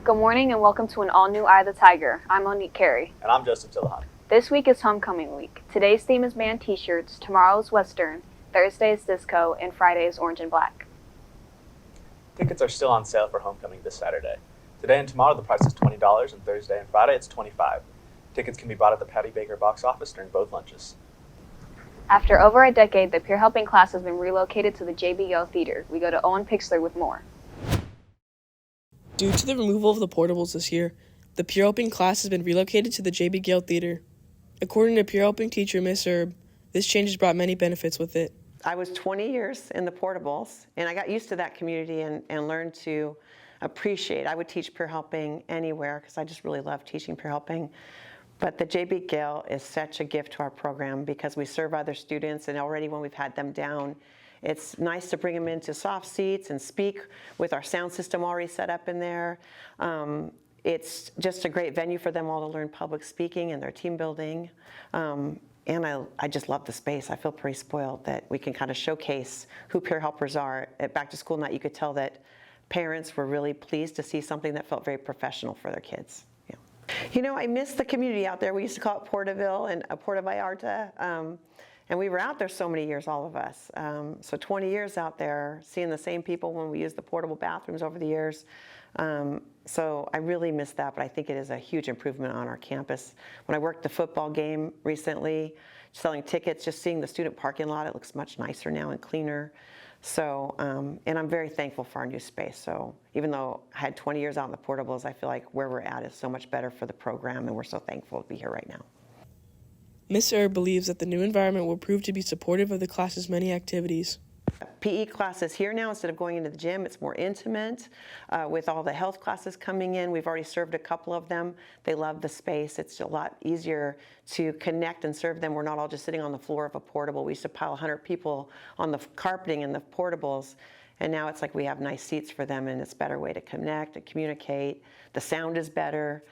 Good morning and welcome to an all-new Eye of the Tiger. I'm Monique Carey. And I'm Joseph Tillahan. This week is homecoming week. Today's theme is band t-shirts, tomorrow is Western, Thursday is disco, and Friday is orange and black. Tickets are still on sale for homecoming this Saturday. Today and tomorrow the price is $20, and Thursday and Friday it's $25. Tickets can be bought at the Patty Baker box office during both lunches. After over a decade, the Peer Helping class has been relocated to the J.B. Gale Theater. We go to Owen Pixler with more. Due to the removal of the portables this year, the Peer Helping class has been relocated to the J.B. Gale Theater. According to Peer Helping teacher Miss Erb, this change has brought many benefits with it. I was 20 years in the portables, and I got used to that community and learned to appreciate. I would teach peer helping anywhere because I just really love teaching peer helping. But the J.B. Gale is such a gift to our program because we serve other students, and already when we've had them down, it's nice to bring them into soft seats and speak with our sound system already set up in there. It's just a great venue for them all to learn public speaking and their team building. And I just love the space. I feel pretty spoiled that we can kind of showcase who peer helpers are. At back to school night, you could tell that parents were really pleased to see something that felt very professional for their kids. Yeah. You know, I miss the community out there. We used to call it Portaville and Puerto Vallarta. And we were out there so many years, all of us. So 20 years out there, seeing the same people when we used the portable bathrooms over the years. So I really miss that, but I think it is a huge improvement on our campus. When I worked the football game recently, selling tickets, just seeing the student parking lot, it looks much nicer now and cleaner. So, and I'm very thankful for our new space. So even though I had 20 years out in the portables, I feel like where we're at is so much better for the program, and we're so thankful to be here right now. Ms. Erb believes that the new environment will prove to be supportive of the class's many activities. PE classes here now, instead of going into the gym, it's more intimate. With all the health classes coming in, we've already served a couple of them. They love the space. It's a lot easier to connect and serve them. We're not all just sitting on the floor of a portable. We used to pile 100 people on the carpeting in the portables, and now it's like we have nice seats for them, and it's a better way to connect and communicate. The sound is better.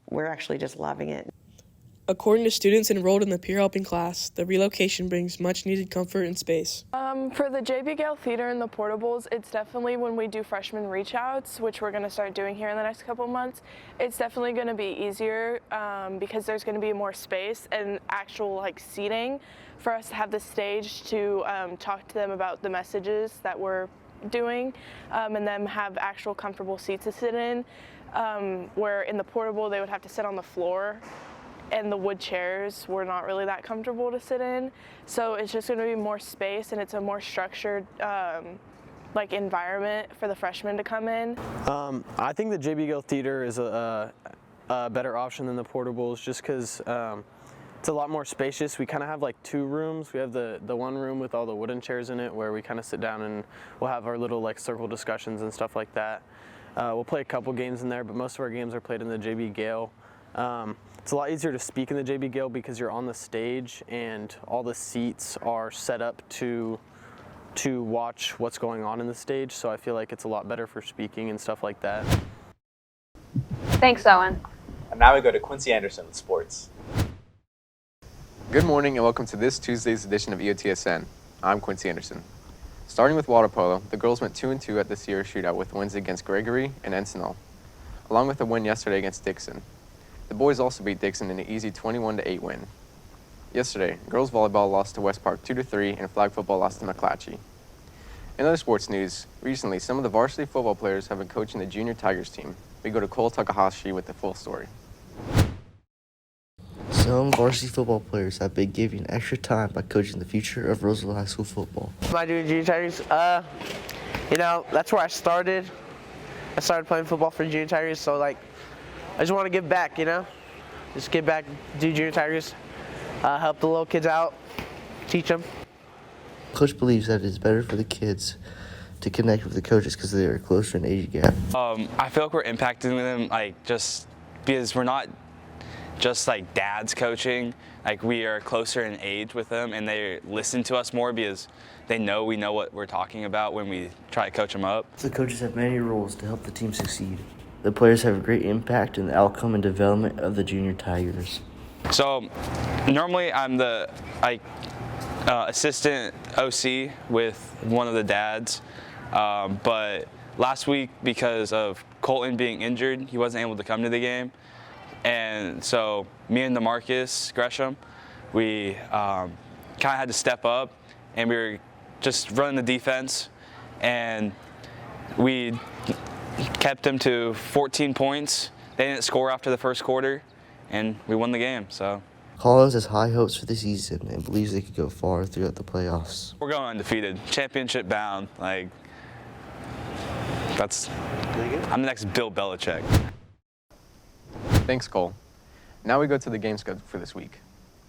We're actually just loving it. According to students enrolled in the Peer Helping class, the relocation brings much-needed comfort and space. For the J.B. Gale Theater and the portables, it's definitely when we do freshman reach-outs, which we're going to start doing here in the next couple of months, it's definitely going to be easier because there's going to be more space and actual seating for us to have the stage to talk to them about the messages that we're doing and then have actual comfortable seats to sit in, where in the portable they would have to sit on the floor. And the wood chairs were not really that comfortable to sit in. So it's just going to be more space, and it's a more structured environment for the freshmen to come in. I think the J.B. Gale Theater is a better option than the portables just because it's a lot more spacious. We kind of have two rooms. We have the one room with all the wooden chairs in it where we kind of sit down and we'll have our little circle discussions and stuff like that. We'll play a couple games in there, but most of our games are played in the J.B. Gale. It's a lot easier to speak in the J.B. Gale because you're on the stage and all the seats are set up to watch what's going on in the stage, so I feel like it's a lot better for speaking and stuff like that. Thanks, Owen. And now we go to Quincy Anderson with sports. Good morning and welcome to this Tuesday's edition of EOTSN. I'm Quincy Anderson. Starting with water polo, the girls went 2-2 at this year's shootout with wins against Gregory and Encinal, along with a win yesterday against Dixon. The boys also beat Dixon in an easy 21-8 win. Yesterday, girls volleyball lost to West Park 2-3 and flag football lost to McClatchy. In other sports news, recently some of the varsity football players have been coaching the junior Tigers team. We go to Cole Takahashi with the full story. Some varsity football players have been given extra time by coaching the future of Roseville High School football. My junior Tigers, that's where I started. I started playing football for junior Tigers, so I just want to give back, just give back to junior Tigers, help the little kids out, teach them. Coach believes that it is better for the kids to connect with the coaches because they are closer in age gap. I feel like we're impacting them, just because we're not just dads coaching. We are closer in age with them, and they listen to us more because we know what we're talking about when we try to coach them up. The coaches have many roles to help the team succeed. The players have a great impact in the outcome and development of the junior Tigers. So normally I'm the assistant OC with one of the dads, but last week, because of Colton being injured, he wasn't able to come to the game. And so me and DeMarcus Gresham, we kind of had to step up, and we were just running the defense, and we kept them to 14 points. They didn't score after the first quarter, and we won the game. So Collins has high hopes for the season and believes they could go far throughout the playoffs. we're going undefeated, championship bound. Like, I'm the next Bill Belichick. Thanks, Cole. Now we go to the game schedule for this week.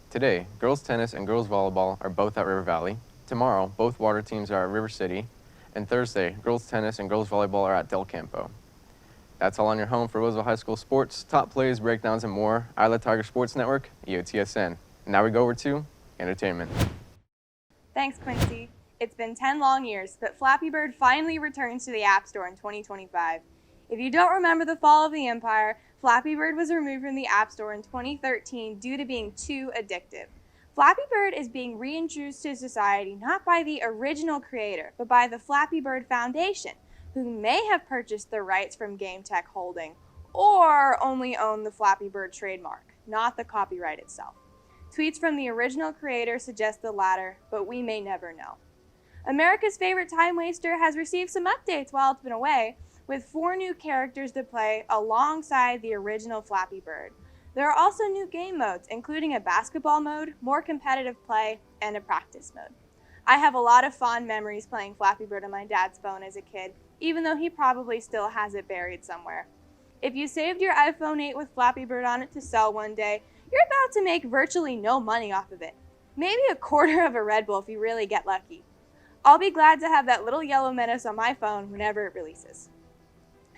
Today, girls tennis and girls volleyball are both at River Valley. Tomorrow, both water teams are at River City. And Thursday, girls tennis and girls volleyball are at Del Campo. That's all on your home for Roseville High School sports, top plays, breakdowns, and more. Isla Tiger Sports Network, EOTSN. Now we go over to entertainment. Thanks, Quincy. It's been 10 long years, but Flappy Bird finally returns to the App Store in 2025. If you don't remember the fall of the empire, Flappy Bird was removed from the App Store in 2013 due to being too addictive. Flappy Bird is being reintroduced to society not by the original creator, but by the Flappy Bird Foundation, who may have purchased the rights from Game Tech Holding, or only own the Flappy Bird trademark, not the copyright itself. Tweets from the original creator suggest the latter, but we may never know. America's favorite time waster has received some updates while it's been away, with 4 new characters to play alongside the original Flappy Bird. There are also new game modes, including a basketball mode, more competitive play, and a practice mode. I have a lot of fond memories playing Flappy Bird on my dad's phone as a kid, even though he probably still has it buried somewhere. If you saved your iPhone 8 with Flappy Bird on it to sell one day, you're about to make virtually no money off of it. Maybe a quarter of a Red Bull if you really get lucky. I'll be glad to have that little yellow menace on my phone whenever it releases.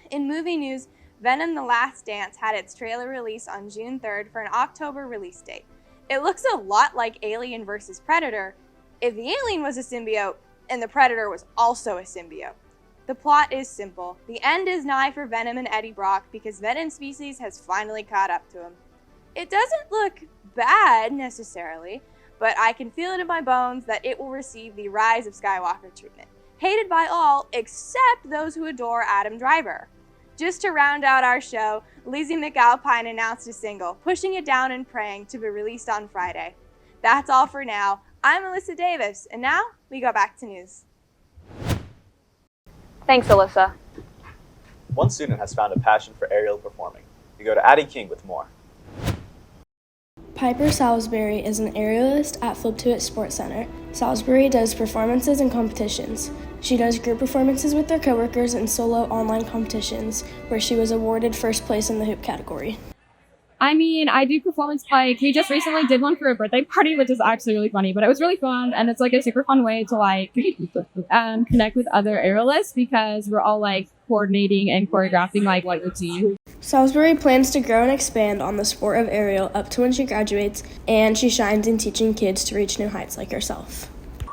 In movie news, Venom: The Last Dance had its trailer release on June 3rd for an October release date. It looks a lot like Alien vs. Predator if the alien was a symbiote and the Predator was also a symbiote. The plot is simple. The end is nigh for Venom and Eddie Brock because Venom's species has finally caught up to him. It doesn't look bad necessarily, but I can feel it in my bones that it will receive the Rise of Skywalker treatment, hated by all except those who adore Adam Driver. Just to round out our show, Lizzie McAlpine announced a single, Pushing It Down and Praying, to be released on Friday. That's all for now. I'm Alyssa Davis, and now we go back to news. Thanks, Alyssa. One student has found a passion for aerial performing. We go to Addie King with more. Piper Salisbury is an aerialist at Flip to It Sports Center. Salisbury does performances and competitions. She does group performances with their coworkers and solo online competitions, where she was awarded first place in the hoop category. I mean, I do performance bike. We just recently did one for a birthday party, which is actually really funny, but it was really fun. And it's like a super fun way to like connect with other aerialists because we're all like coordinating and choreographing like what you're seeing. Salisbury plans to grow and expand on the sport of aerial up to when she graduates, and she shines in teaching kids to reach new heights like herself.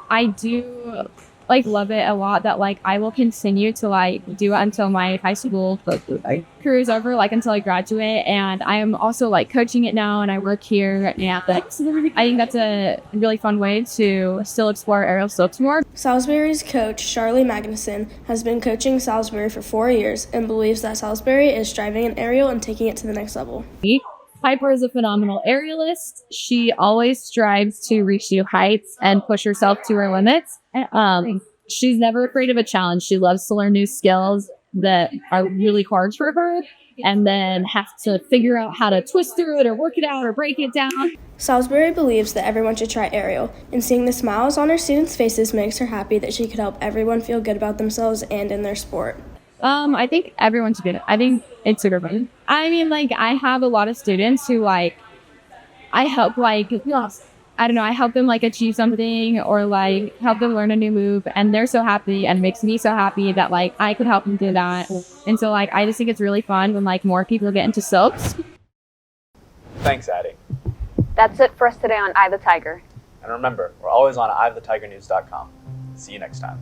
I do like love it a lot that like I will continue to like do it until my high school career is over, like until I graduate. And I am also like coaching it now, and I work here. And I think that's a really fun way to still explore aerial slopes more. Salisbury's coach, Charlie Magnuson, has been coaching Salisbury for 4 years and believes that Salisbury is striving in aerial and taking it to the next level. Piper is a phenomenal aerialist. She always strives to reach new heights and push herself to her limits. She's never afraid of a challenge. She loves to learn new skills that are really hard for her and then have to figure out how to twist through it or work it out or break it down. Salisbury believes that everyone should try aerial, and seeing the smiles on her students' faces makes her happy that she could help everyone feel good about themselves and in their sport. I think everyone should do it. I think it's super fun. I mean, like, I have a lot of students who, like, I help, like, I don't know, I help them, like, achieve something or, like, help them learn a new move, and they're so happy, and it makes me so happy that, like, I could help them do that. And so, like, I just think it's really fun when, like, more people get into slopes. Thanks, Addie. That's it for us today on Eye the Tiger. And remember, we're always on eyeofthetigernews.com. See you next time.